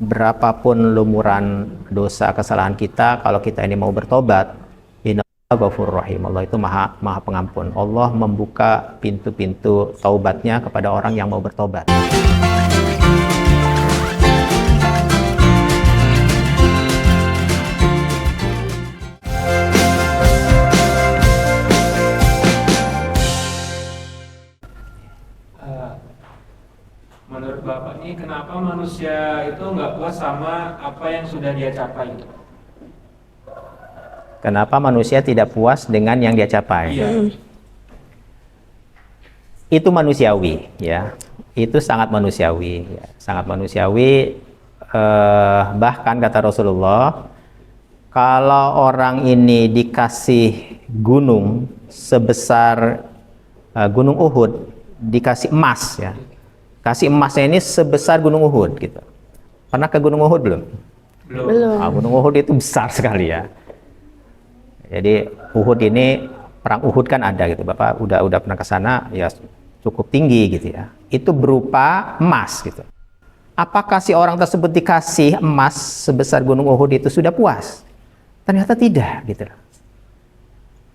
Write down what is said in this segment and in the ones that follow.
berapapun lumuran dosa kesalahan kita, kalau kita ini mau bertobat, innallaha ghafurur rahim. Allah itu maha pengampun. Allah membuka pintu-pintu taubatnya kepada orang yang mau bertobat. Menurut Bapak ini kenapa manusia itu nggak puas sama apa yang sudah dia capai? Kenapa manusia tidak puas dengan yang dia capai? Iya. Itu manusiawi, ya. Itu sangat manusiawi, ya. Sangat manusiawi. Bahkan kata Rasulullah, kalau orang ini dikasih gunung sebesar gunung Uhud, dikasih emas, ya. Kasih emasnya ini sebesar gunung Uhud, gitu. Pernah ke gunung Uhud belum? Belum. Gunung Uhud itu besar sekali, ya. Jadi Uhud ini, perang Uhud kan ada gitu, Bapak udah pernah ke sana, ya cukup tinggi gitu ya. Itu berupa emas gitu. Apakah si orang tersebut dikasih emas sebesar gunung Uhud itu sudah puas? Ternyata tidak gitu.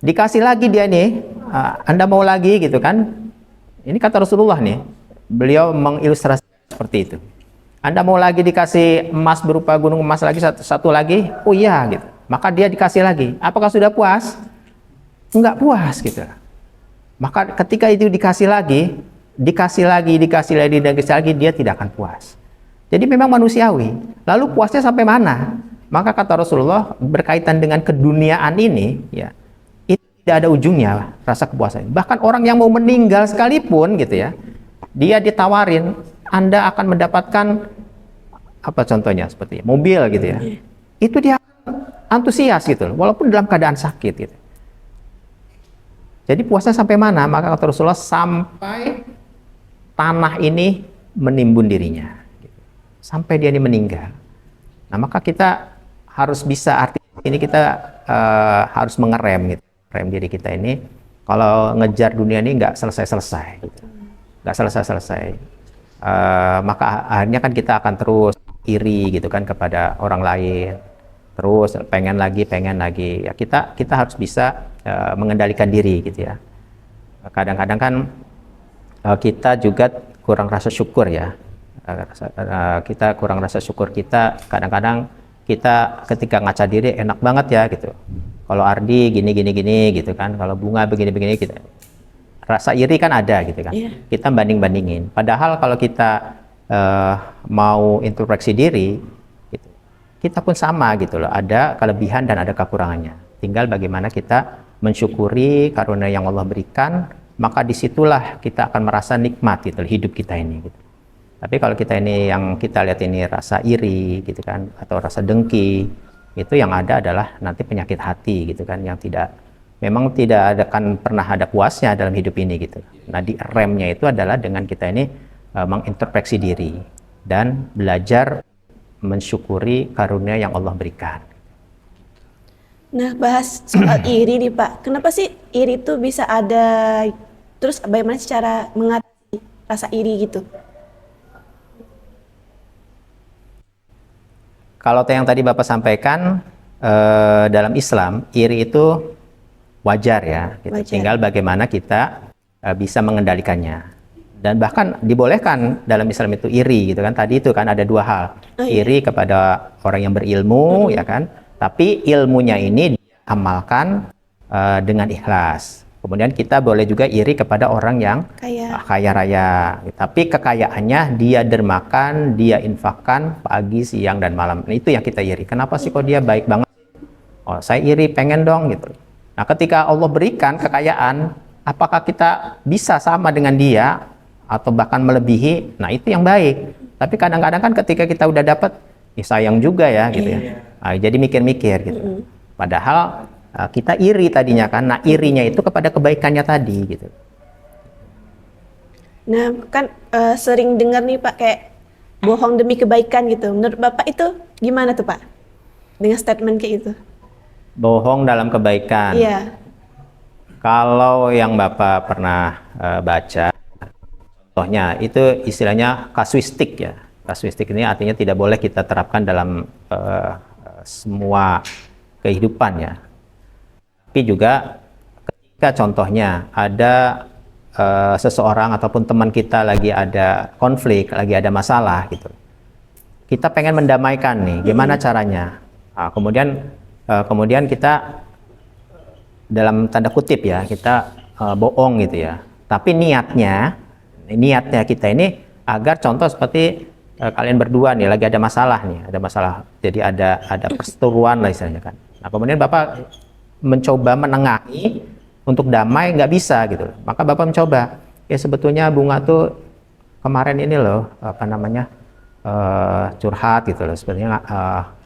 Dikasih lagi dia nih, Anda mau lagi gitu kan? Ini kata Rasulullah nih, beliau mengilustrasi seperti itu. Anda mau lagi dikasih emas berupa gunung emas lagi satu lagi? Oh iya gitu. Maka dia dikasih lagi. Apakah sudah puas? Enggak puas gitu. Maka ketika itu dikasih lagi, dia tidak akan puas. Jadi memang manusiawi. Lalu puasnya sampai mana? Maka kata Rasulullah, berkaitan dengan keduniaan ini, ya, itu tidak ada ujungnya rasa kepuasan. Bahkan orang yang mau meninggal sekalipun gitu ya, dia ditawarin, Anda akan mendapatkan apa contohnya seperti mobil gitu ya. Itu dia antusias gitu, walaupun dalam keadaan sakit gitu. Jadi puasnya sampai mana? Maka kata Rasulullah, sampai tanah ini menimbun dirinya, gitu. Sampai dia ini meninggal. Nah maka kita harus bisa, artinya ini kita harus mengerem gitu, rem diri kita ini. Kalau ngejar dunia ini nggak selesai-selesai, gitu. Nggak selesai-selesai. Maka akhirnya kan kita akan terus iri gitu kan kepada orang lain, terus pengen lagi ya. Kita harus bisa mengendalikan diri gitu ya. Kadang-kadang kan kita juga kurang rasa syukur ya. Kita kurang rasa syukur, kita kadang-kadang kita ketika ngaca diri enak banget ya gitu. Kalau Ardi gini gitu kan, kalau Bunga begini gitu. Rasa iri kan ada gitu kan. Yeah. Kita banding-bandingin. Padahal kalau kita mau introspeksi diri, gitu, kita pun sama gitu loh. Ada kelebihan dan ada kekurangannya. Tinggal bagaimana kita mensyukuri karunia yang Allah berikan, maka disitulah kita akan merasa nikmat gitu hidup kita ini. Gitu. Tapi kalau kita ini yang kita lihat ini rasa iri gitu kan, atau rasa dengki, itu yang ada adalah nanti penyakit hati gitu kan, yang memang tidak akan pernah ada puasnya dalam hidup ini gitu. Nah di remnya itu adalah dengan kita ini mengintrospeksi diri dan belajar mensyukuri karunia yang Allah berikan. Nah bahas soal iri nih Pak, kenapa sih iri itu bisa ada, terus bagaimana cara mengatasi rasa iri gitu? Kalau yang tadi Bapak sampaikan, dalam Islam iri itu wajar ya, gitu. Wajar. Tinggal bagaimana kita bisa mengendalikannya. Dan bahkan dibolehkan dalam Islam itu iri gitu kan. Tadi itu kan ada dua hal. Iri kepada orang yang berilmu ya kan. Tapi ilmunya ini diamalkan dengan ikhlas. Kemudian kita boleh juga iri kepada orang yang kaya raya. Tapi kekayaannya dia dermakan, dia infakkan pagi, siang dan malam. Nah, itu yang kita iri. Kenapa sih kok dia baik banget? Oh, saya iri, pengen dong gitu. Nah, ketika Allah berikan kekayaan, apakah kita bisa sama dengan dia atau bahkan melebihi? Nah, itu yang baik. Tapi kadang-kadang kan ketika kita udah dapat, sayang juga ya gitu ya. Nah, jadi mikir-mikir gitu. Padahal kita iri tadinya kan. Nah, irinya itu kepada kebaikannya tadi gitu. Nah, kan sering dengar nih Pak kayak bohong demi kebaikan gitu. Menurut Bapak itu gimana tuh Pak? Dengan statement kayak itu? Bohong dalam kebaikan. Iya. Kalau yang Bapak pernah baca, contohnya itu istilahnya kasuistik ya. Kasuistik ini artinya tidak boleh kita terapkan dalam semua kehidupan ya. Tapi juga ketika contohnya ada seseorang ataupun teman kita lagi ada konflik, lagi ada masalah gitu. Kita pengen mendamaikan nih, gimana caranya? Nah, kemudian kita dalam tanda kutip ya, kita bohong gitu ya. Tapi niatnya kita ini agar contoh seperti kalian berdua nih lagi ada masalah nih, ada masalah. Jadi ada perseteruan lah istilahnya kan. Nah, kemudian Bapak mencoba menengahi untuk damai, nggak bisa gitu. Maka Bapak mencoba, ya sebetulnya Bunga tuh kemarin ini loh, curhat gitu loh, sebenarnya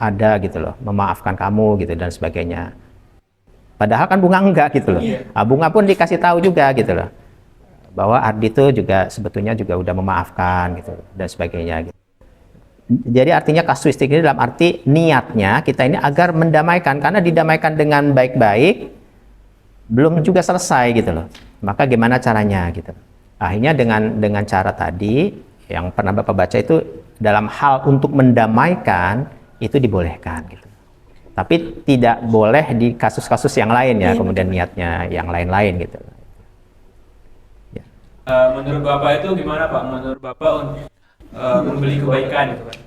ada gitu loh, memaafkan kamu gitu dan sebagainya. Padahal kan Bunga enggak gitu loh. Nah, Bunga pun dikasih tahu juga gitu loh, bahwa Ardi itu juga sebetulnya juga udah memaafkan gitu dan sebagainya gitu. Jadi artinya kasuistik ini dalam arti niatnya kita ini agar mendamaikan, karena didamaikan dengan baik-baik belum juga selesai gitu loh. Maka gimana caranya gitu. Akhirnya dengan cara tadi yang pernah Bapak baca itu, dalam hal untuk mendamaikan itu dibolehkan gitu. Tapi tidak boleh di kasus-kasus yang lain ya, kemudian niatnya yang lain-lain gitu. Ya. Menurut Bapak itu gimana Pak? Menurut Bapak membeli kebaikan gitu kan?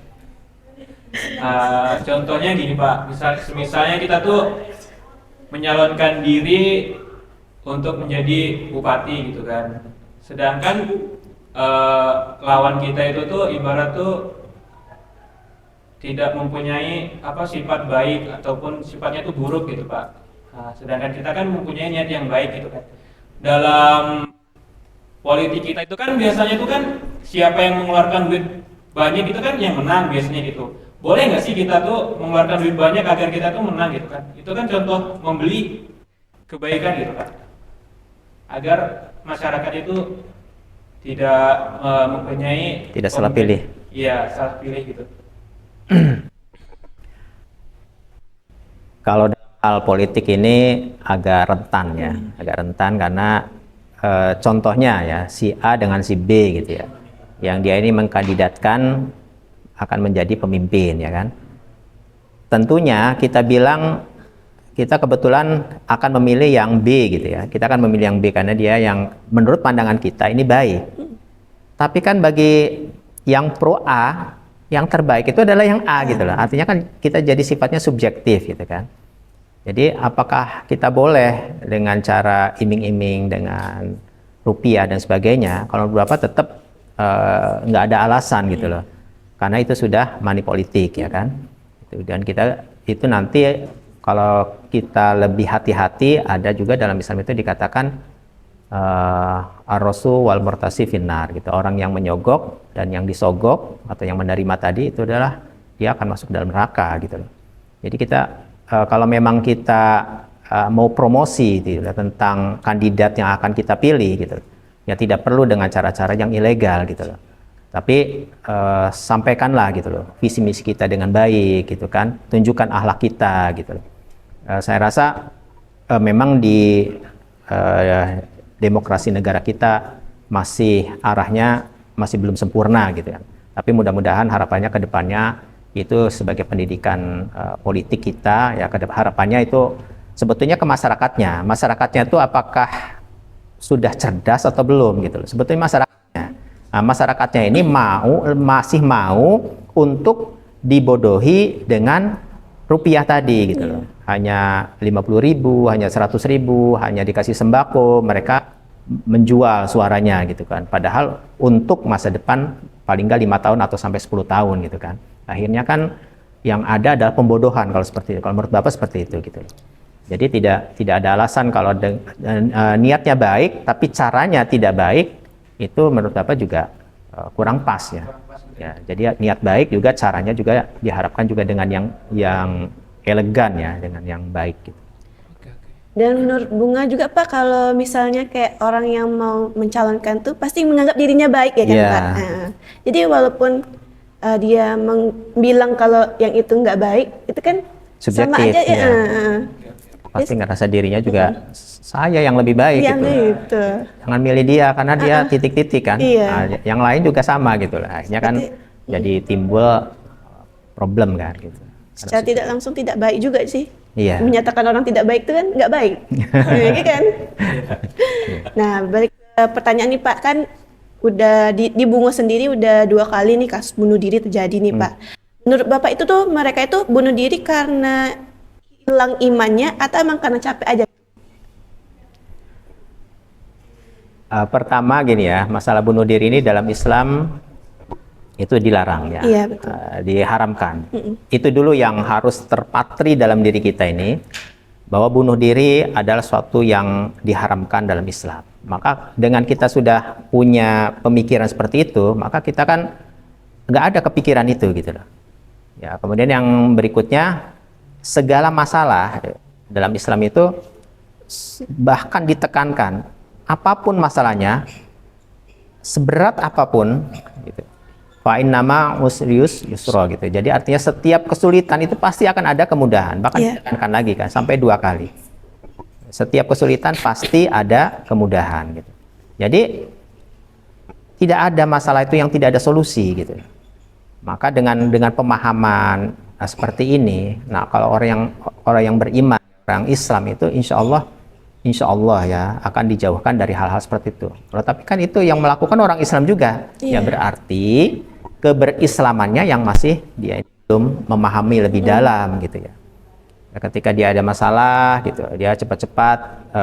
Contohnya gini Pak, misalnya kita tuh menyalonkan diri untuk menjadi bupati gitu kan. Sedangkan lawan kita itu tuh ibarat tuh tidak mempunyai sifat baik ataupun sifatnya itu buruk gitu Pak. Nah, sedangkan kita kan mempunyai niat yang baik gitu kan. Dalam politik kita itu kan biasanya itu kan siapa yang mengeluarkan duit banyak itu kan yang menang biasanya gitu. Boleh nggak sih kita tuh mengeluarkan duit banyak agar kita tuh menang gitu kan? Itu kan contoh membeli kebaikan gitu Pak. Agar masyarakat itu tidak mempunyai salah pilih. Iya, salah pilih gitu. Kalau dalam hal politik ini agak rentan ya, agak rentan karena contohnya ya si A dengan si B gitu ya, yang dia ini mengkandidatkan akan menjadi pemimpin ya kan. Tentunya kita bilang kita kebetulan akan memilih yang B gitu ya, kita akan memilih yang B karena dia yang menurut pandangan kita ini baik. Tapi kan bagi yang pro A, yang terbaik itu adalah yang A gitu loh. Artinya kan kita jadi sifatnya subjektif gitu kan. Jadi apakah kita boleh dengan cara iming-iming dengan rupiah dan sebagainya? Kalau beberapa tetap nggak ada alasan gitu loh. Karena itu sudah money politik ya kan. Dan kita itu nanti kalau kita lebih hati-hati, ada juga dalam Islam itu dikatakan ar-rasu wal murtasi finnar gitu. Orang yang menyogok dan yang disogok atau yang menerima tadi itu adalah dia akan masuk dalam neraka gitu loh. Jadi kita kalau memang kita mau promosi gitu, tentang kandidat yang akan kita pilih gitu, ya tidak perlu dengan cara-cara yang ilegal gitu loh. Tapi sampaikanlah gitu loh visi misi kita dengan baik gitu kan, tunjukkan akhlak kita gitu loh. Saya rasa memang di demokrasi negara kita masih arahnya masih belum sempurna gitu kan. Tapi mudah-mudahan harapannya ke depannya itu sebagai pendidikan politik kita ya, harapannya itu sebetulnya ke masyarakatnya. Masyarakatnya itu apakah sudah cerdas atau belum gitu loh. Sebetulnya masyarakatnya. Nah, masyarakatnya ini masih mau untuk dibodohi dengan rupiah tadi gitu loh. Hanya 50.000, hanya 100.000, hanya dikasih sembako, mereka menjual suaranya gitu kan. Padahal untuk masa depan paling nggak 5 tahun atau sampai 10 tahun gitu kan. Akhirnya kan yang ada adalah pembodohan kalau seperti itu. Kalau menurut Bapak seperti itu gitu. Jadi tidak ada alasan kalau niatnya baik tapi caranya tidak baik, itu menurut Bapak juga kurang pas ya. Ya, jadi niat baik juga caranya juga diharapkan juga dengan yang elegan ya, dengan yang baik gitu. Dan menurut Bunga juga Pak, kalau misalnya kayak orang yang mau mencalonkan tuh pasti menganggap dirinya baik ya kan Pak. Nah, jadi walaupun dia bilang kalau yang itu nggak baik, itu kan subjektif, sama aja ya. Pasti ngerasa dirinya juga saya yang lebih baik gitu. Jangan milih dia karena dia titik-titik kan. Iya. Nah, yang lain juga sama gitu lah. Akhirnya kan Jadi timbul problem kan gitu. Secara tidak langsung tidak baik juga sih. Iya. Menyatakan orang tidak baik itu kan nggak baik. Iya kan? Nah, balik ke pertanyaan nih Pak, kan udah di Bungo sendiri udah 2 kali nih kasus bunuh diri terjadi nih Pak. Menurut Bapak itu tuh mereka itu bunuh diri karena hilang imannya atau emang karena capek aja? Pertama gini ya, masalah bunuh diri ini dalam Islam itu dilarang ya, Iya, betul. Diharamkan. Itu dulu yang harus terpatri dalam diri kita ini, bahwa bunuh diri adalah suatu yang diharamkan dalam Islam. Maka dengan kita sudah punya pemikiran seperti itu, maka kita kan nggak ada kepikiran itu gitu loh. Ya, kemudian yang berikutnya, segala masalah dalam Islam itu bahkan ditekankan, apapun masalahnya, seberat apapun, gitu. Fa'in nama usrius yusro gitu. Jadi artinya setiap kesulitan itu pasti akan ada kemudahan. Bahkan ditekankan lagi kan sampai 2 kali. Setiap kesulitan pasti ada kemudahan gitu. Jadi tidak ada masalah itu yang tidak ada solusi gitu. Maka dengan pemahaman seperti ini, nah kalau orang yang beriman, orang Islam itu insya Allah ya akan dijauhkan dari hal-hal seperti itu. Tapi kan itu yang melakukan orang Islam juga. Ya berarti keberislamannya yang masih dia belum memahami lebih dalam gitu ya. Ketika dia ada masalah gitu, dia cepat-cepat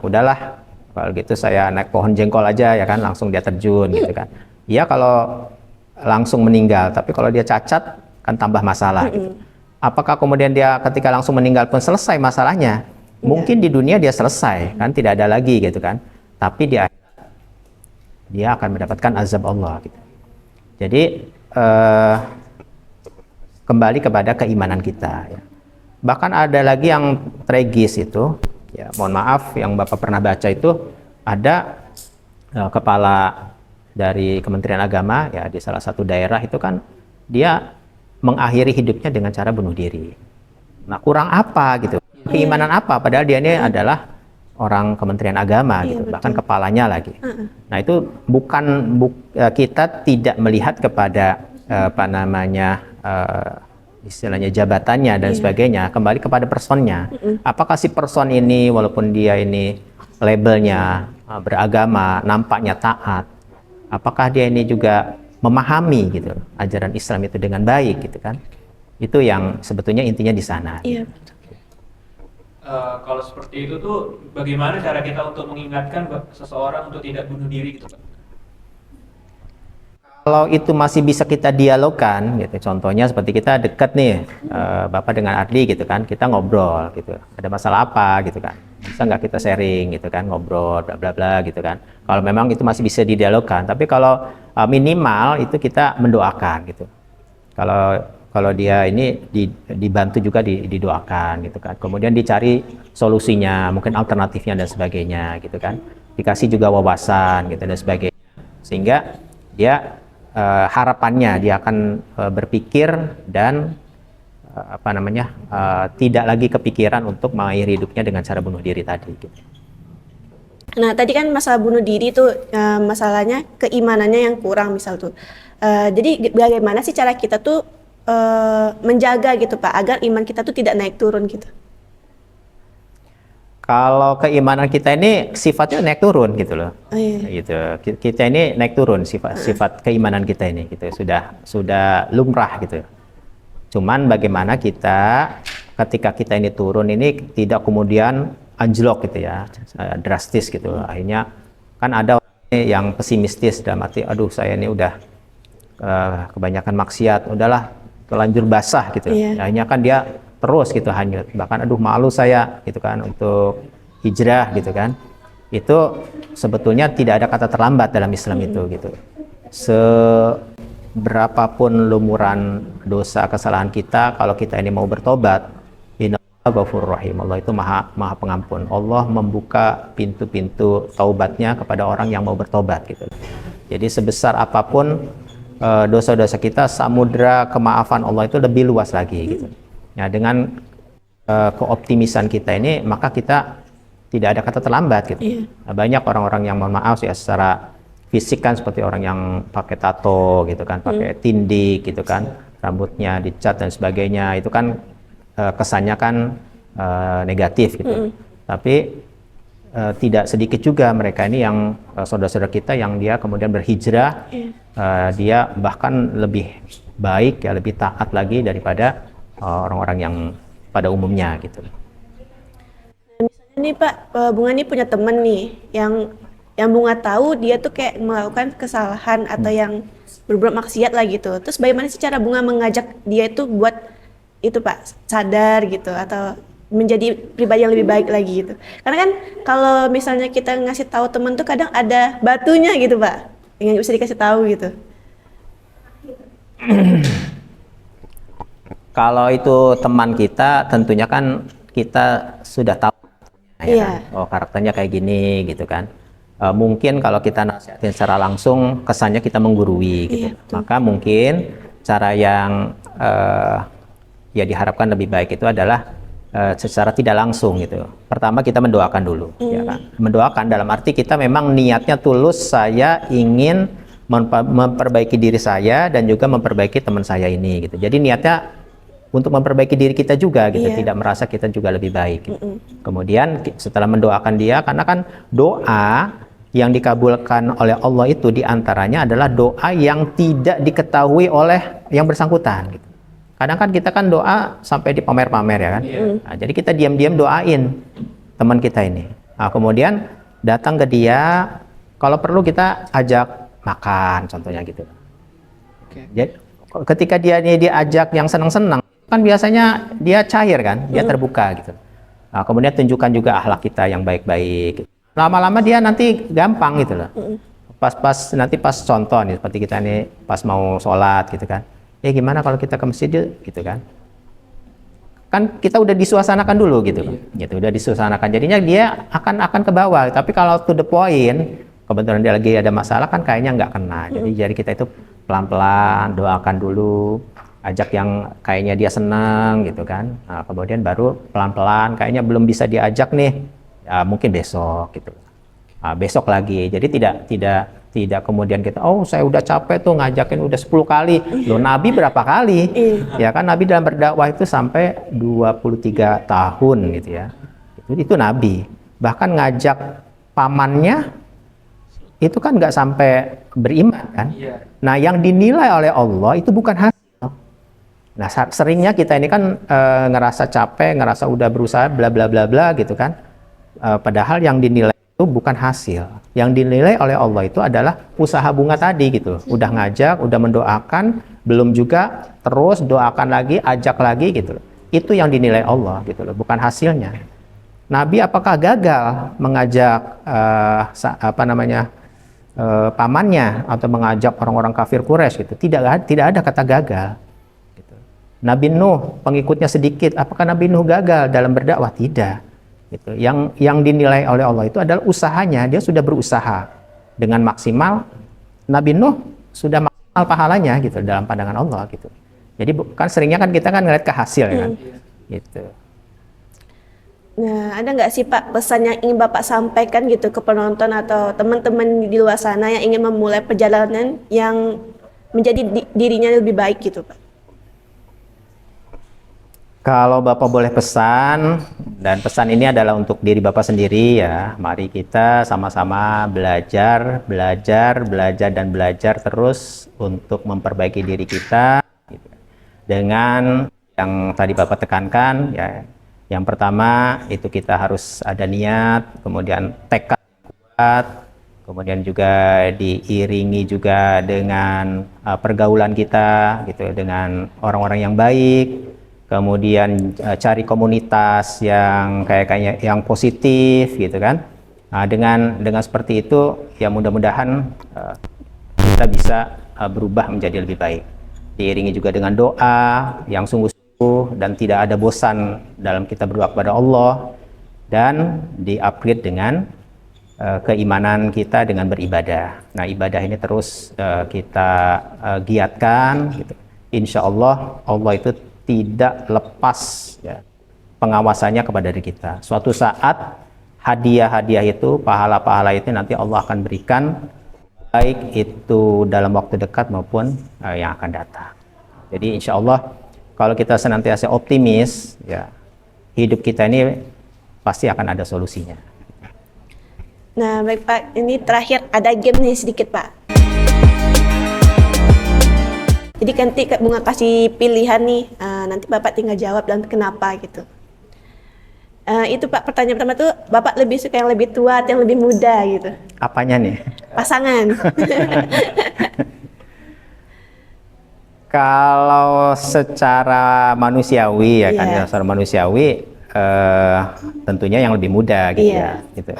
udahlah kalau gitu saya naik pohon jengkol aja ya kan, langsung dia terjun gitu kan. Iya kalau langsung meninggal, tapi kalau dia cacat kan tambah masalah gitu. Apakah kemudian dia ketika langsung meninggal pun selesai masalahnya? Mungkin di dunia dia selesai kan, tidak ada lagi gitu kan. Tapi dia akan mendapatkan azab Allah gitu. Jadi kembali kepada keimanan kita ya. Bahkan ada lagi yang tragis itu ya, mohon maaf yang Bapak pernah baca itu ada kepala dari Kementerian Agama ya di salah satu daerah itu kan dia mengakhiri hidupnya dengan cara bunuh diri. Nah, kurang apa gitu? Keimanan apa? Padahal dia ini adalah orang Kementerian Agama gitu, bahkan kepalanya lagi. Nah, itu kita tidak melihat kepada istilahnya jabatannya dan sebagainya, kembali kepada personnya. Apakah si person ini walaupun dia ini labelnya beragama, nampaknya taat, apakah dia ini juga memahami gitu ajaran Islam itu dengan baik gitu kan? Itu yang sebetulnya intinya di sana. Iya. Kalau seperti itu tuh bagaimana cara kita untuk mengingatkan seseorang untuk tidak bunuh diri gitu Pak? Kalau itu masih bisa kita dialogkan gitu, contohnya seperti kita dekat nih Bapak dengan Adli gitu kan, kita ngobrol gitu, ada masalah apa gitu kan, bisa nggak kita sharing gitu kan, ngobrol bla bla bla gitu kan. Kalau memang itu masih bisa didialogkan, tapi kalau minimal itu kita mendoakan gitu. Kalau dia ini dibantu juga didoakan gitu kan. Kemudian dicari solusinya, mungkin alternatifnya dan sebagainya gitu kan. Dikasih juga wawasan gitu dan sebagainya. Sehingga dia harapannya dia akan berpikir dan tidak lagi kepikiran untuk mengakhiri hidupnya dengan cara bunuh diri tadi gitu. Nah, tadi kan masalah bunuh diri tuh masalahnya keimanannya yang kurang misal tuh. Jadi bagaimana sih cara kita tuh menjaga gitu Pak agar iman kita tuh tidak naik turun gitu? Kalau keimanan kita ini sifatnya naik turun gitu loh. Oh, iya. Gitu. Kita ini naik turun sifat keimanan kita ini gitu. Sudah lumrah gitu. Cuman bagaimana kita ketika kita ini turun ini tidak kemudian anjlok gitu ya, drastis gitu. Akhirnya kan ada orang yang pesimistis dalam arti aduh saya ini udah kebanyakan maksiat, udahlah terlanjur basah gitu. Akhirnya kan dia terus gitu hanyut, bahkan aduh malu saya gitu kan untuk hijrah gitu kan. Itu sebetulnya tidak ada kata terlambat dalam Islam itu gitu. Seberapapun lumuran dosa kesalahan kita, kalau kita ini mau bertobat, innallaha ghafurur rahim, Allah itu maha pengampun. Allah membuka pintu-pintu taubatnya kepada orang yang mau bertobat gitu. Jadi sebesar apapun dosa-dosa kita, samudra kemaafan Allah itu lebih luas lagi gitu. Ya, dengan keoptimisan kita ini, maka kita tidak ada kata terlambat gitu. Banyak orang-orang yang mohon maaf ya secara fisik kan seperti orang yang pakai tato gitu kan, pakai tindik gitu kan, rambutnya dicat dan sebagainya, itu kan kesannya kan negatif gitu. Tapi tidak sedikit juga mereka ini yang saudara-saudara kita yang dia kemudian berhijrah, dia bahkan lebih baik ya, lebih taat lagi daripada orang-orang yang pada umumnya gitu. Misalnya nih Pak, Bunga nih punya temen nih yang Bunga tahu dia tuh kayak melakukan kesalahan atau yang berbuat maksiat lah gitu. Terus bagaimana sih cara Bunga mengajak dia itu buat itu Pak sadar gitu atau menjadi pribadi yang lebih baik lagi gitu. Karena kan kalau misalnya kita ngasih tahu temen tuh kadang ada batunya gitu Pak, yang nggak bisa dikasih tahu gitu. Kalau itu teman kita, tentunya kan kita sudah tahu ya, oh karakternya kayak gini gitu kan. Mungkin kalau kita nasihatin secara langsung kesannya kita menggurui gitu. Maka mungkin cara yang ya diharapkan lebih baik itu adalah secara tidak langsung gitu. Pertama kita mendoakan dulu, ya kan. Mendoakan dalam arti kita memang niatnya tulus, saya ingin memperbaiki diri saya dan juga memperbaiki teman saya ini gitu. Jadi niatnya untuk memperbaiki diri kita juga gitu, tidak merasa kita juga lebih baik gitu. Kemudian setelah mendoakan dia, karena kan doa yang dikabulkan oleh Allah itu diantaranya adalah doa yang tidak diketahui oleh yang bersangkutan gitu. Kadang kan kita kan doa sampai dipamer-pamer ya kan. Nah, jadi kita diam-diam doain teman kita ini. Nah, kemudian datang ke dia, kalau perlu kita ajak makan contohnya gitu. Jadi ketika dia diajak yang senang-senang, kan biasanya dia cair kan, dia terbuka gitu. Nah, kemudian tunjukkan juga akhlak kita yang baik-baik. Lama-lama dia nanti gampang gitu loh. Nanti pas contoh nih seperti kita nih pas mau sholat gitu kan. Gimana kalau kita ke masjid gitu kan? Kan kita udah disuasanakan dulu gitu, gitu udah disuasanakan. Jadinya dia akan ke bawah. Tapi kalau to the point, kebetulan dia lagi ada masalah kan kayaknya nggak kena. Jadi kita itu pelan-pelan doakan dulu, ajak yang kayaknya dia senang gitu kan. Nah, kemudian baru pelan-pelan kayaknya belum bisa diajak nih, ya, mungkin besok gitu. Nah, besok lagi. Jadi tidak kemudian kita, oh saya udah capek tuh ngajakin udah 10 kali. Loh Nabi berapa kali? Ya kan Nabi dalam berdakwah itu sampai 23 tahun gitu ya. Itu Nabi. Bahkan ngajak pamannya itu kan nggak sampai beriman kan. Nah yang dinilai oleh Allah itu bukan hasil. Nah seringnya kita ini kan ngerasa capek, ngerasa udah berusaha bla bla bla bla gitu kan. Padahal yang dinilai itu bukan hasil. Yang dinilai oleh Allah itu adalah usaha Bunga tadi gitu. Udah ngajak, udah mendoakan, belum juga terus doakan lagi, ajak lagi gitu. Itu yang dinilai Allah gitu loh, bukan hasilnya. Nabi apakah gagal mengajak pamannya atau mengajak orang-orang kafir Quraisy gitu? Tidak ada kata gagal. Gitu. Nabi Nuh pengikutnya sedikit, apakah Nabi Nuh gagal dalam berdakwah? Tidak. Gitu. Yang dinilai oleh Allah itu adalah usahanya, dia sudah berusaha dengan maksimal. Nabi Nuh sudah maksimal pahalanya gitu dalam pandangan Allah gitu. Jadi kan seringnya kan kita kan ngeliat ke hasil ya kan. Gitu. Nah, ada nggak sih Pak pesan yang ingin Bapak sampaikan gitu ke penonton atau teman-teman di luar sana yang ingin memulai perjalanan yang menjadi dirinya lebih baik gitu Pak? Kalau Bapak boleh pesan, dan pesan ini adalah untuk diri Bapak sendiri ya, mari kita sama-sama belajar dan belajar terus untuk memperbaiki diri kita gitu. Dengan yang tadi Bapak tekankan ya, yang pertama itu kita harus ada niat, kemudian tekad kuat, kemudian juga diiringi juga dengan pergaulan kita gitu, dengan orang-orang yang baik. Kemudian cari komunitas yang kayaknya yang positif gitu kan. Nah, dengan seperti itu ya mudah-mudahan kita bisa berubah menjadi lebih baik. Diiringi juga dengan doa yang sungguh-sungguh dan tidak ada bosan dalam kita berdoa kepada Allah, dan di-upgrade dengan keimanan kita dengan beribadah. Nah, ibadah ini terus kita giatkan gitu. Insya Allah itu tidak lepas ya, pengawasannya kepada diri kita. Suatu saat hadiah-hadiah itu, pahala-pahala itu nanti Allah akan berikan baik itu dalam waktu dekat maupun yang akan datang. Jadi insya Allah kalau kita senantiasa optimis, ya hidup kita ini pasti akan ada solusinya. Nah, baik Pak, ini terakhir ada game nih sedikit Pak. Jadi nanti Kak Bunga kasih pilihan nih, nanti Bapak tinggal jawab dan kenapa gitu. Itu Pak, pertanyaan pertama tuh, Bapak lebih suka yang lebih tua atau yang lebih muda gitu? Apanya nih? Pasangan. Kalau secara manusiawi ya kan, Iya. secara manusiawi tentunya yang lebih muda gitu Iya. ya. Gitu.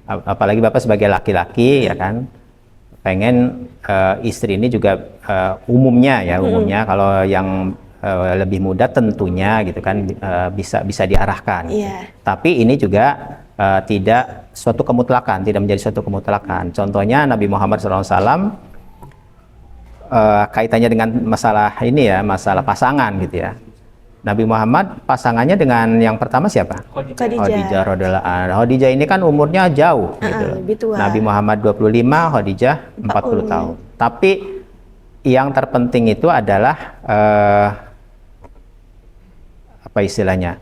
Apalagi Bapak sebagai laki-laki ya kan, pengen istri ini juga umumnya kalau yang lebih muda tentunya gitu kan bisa diarahkan. Gitu. Iya. Tapi ini juga tidak suatu kemutlakan, tidak menjadi suatu kemutlakan. Contohnya Nabi Muhammad SAW kaitannya dengan masalah ini ya, masalah pasangan gitu ya. Nabi Muhammad pasangannya dengan yang pertama siapa? Khadijah radhiyallahu anha. Khadijah ini kan umurnya jauh gitu. lebih tua. Nabi Muhammad 25, Khadijah 40 tahun. Tapi yang terpenting itu adalah apa istilahnya?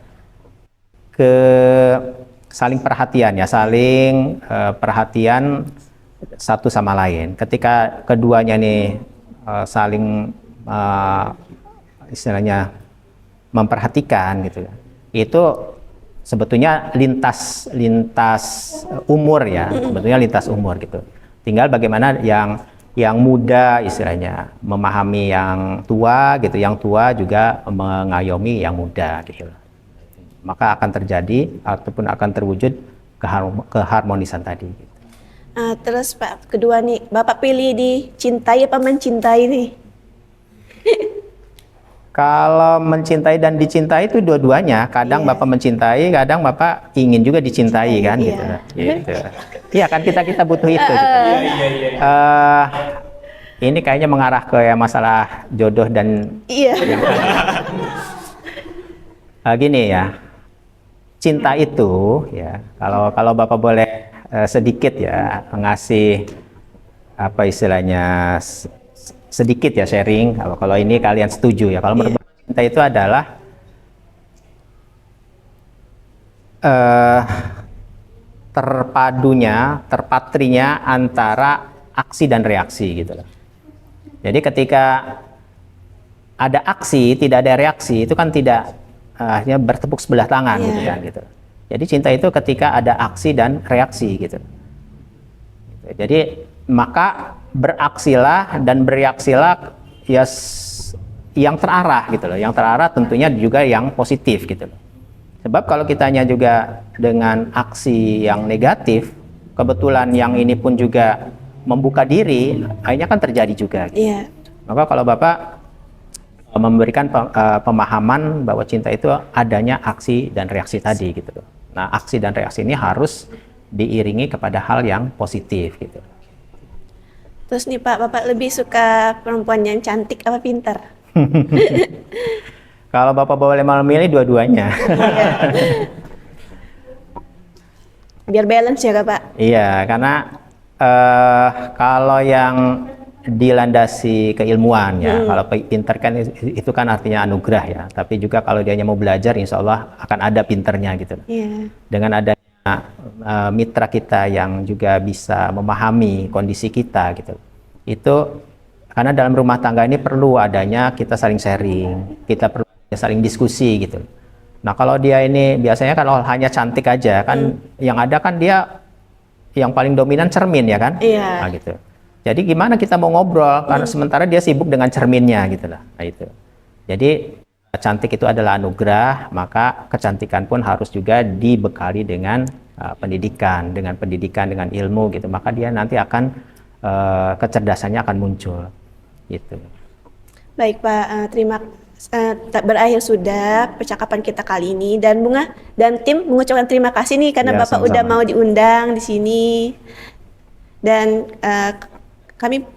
Saling perhatian ya, saling perhatian satu sama lain. Ketika keduanya nih saling istilahnya memperhatikan gitu, itu sebetulnya lintas umur ya, sebetulnya lintas umur gitu. Tinggal bagaimana yang muda istilahnya memahami yang tua gitu, yang tua juga mengayomi yang muda gitu. Maka akan terjadi ataupun akan terwujud keharmonisan tadi. Terus Pak, kedua nih, Bapak pilih dicintai apa mencintai nih? Kalau mencintai dan dicintai itu dua-duanya. Kadang Iya. Bapak mencintai, kadang Bapak ingin juga dicintai kan Iya. gitu. Gitu. Iya kan kita butuh itu. Gitu. Iya. Ini kayaknya mengarah ke ya masalah jodoh dan Iya. gini ya. Cinta itu ya kalau Bapak boleh sedikit ya ngasih apa istilahnya sedikit ya sharing kalau ini kalian setuju ya. Kalau menurut Bapak cinta itu adalah terpatrinya antara aksi dan reaksi gitu loh. Jadi ketika ada aksi tidak ada reaksi itu kan tidak akhirnya bertepuk sebelah tangan gitu kan gitu. Jadi cinta itu ketika ada aksi dan reaksi gitu. Jadi maka beraksilah dan bereaksilah ya yang terarah gitu loh. Yang terarah tentunya juga yang positif gitu loh. Sebab kalau kitanya juga dengan aksi yang negatif, kebetulan yang ini pun juga membuka diri, akhirnya kan terjadi juga gitu. Iya. Maka kalau Bapak memberikan pemahaman bahwa cinta itu adanya aksi dan reaksi tadi gitu. Nah, aksi dan reaksi ini harus diiringi kepada hal yang positif gitu. Terus nih Pak, Bapak lebih suka perempuan yang cantik apa pintar? Kalau Bapak boleh memilih dua-duanya. Biar balance ya Pak. Iya, karena kalau yang dilandasi keilmuan ya, kalau pinter kan itu kan artinya anugerah ya. Tapi juga kalau dia mau belajar, insya Allah akan ada pinternya gitu. Iya. Dengan adanya mitra kita yang juga bisa memahami kondisi kita gitu. Itu karena dalam rumah tangga ini perlu adanya kita saling sharing, kita perlu saling diskusi gitu. Nah kalau dia ini biasanya kan hanya cantik aja kan, yang ada kan dia yang paling dominan cermin ya kan, Iya. nah, gitu. Jadi gimana kita mau ngobrol karena sementara dia sibuk dengan cerminnya gitu lah. Nah, itu. Jadi cantik itu adalah anugerah, maka kecantikan pun harus juga dibekali dengan pendidikan, dengan ilmu gitu. Maka dia nanti akan kecerdasannya akan muncul gitu. Baik Pak, berakhir sudah percakapan kita kali ini, dan Bunga dan tim mengucapkan terima kasih nih karena Ya, Bapak udah sama-sama. mau diundang di sini. Dan kami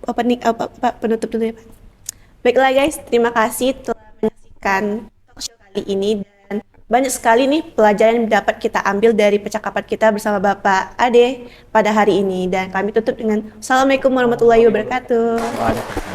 penutup dulu ya Pak. Baiklah guys, terima kasih telah menyaksikan talk show kali ini, dan banyak sekali nih pelajaran yang dapat kita ambil dari percakapan kita bersama Bapak Ade pada hari ini. Dan kami tutup dengan Assalamualaikum warahmatullahi wabarakatuh.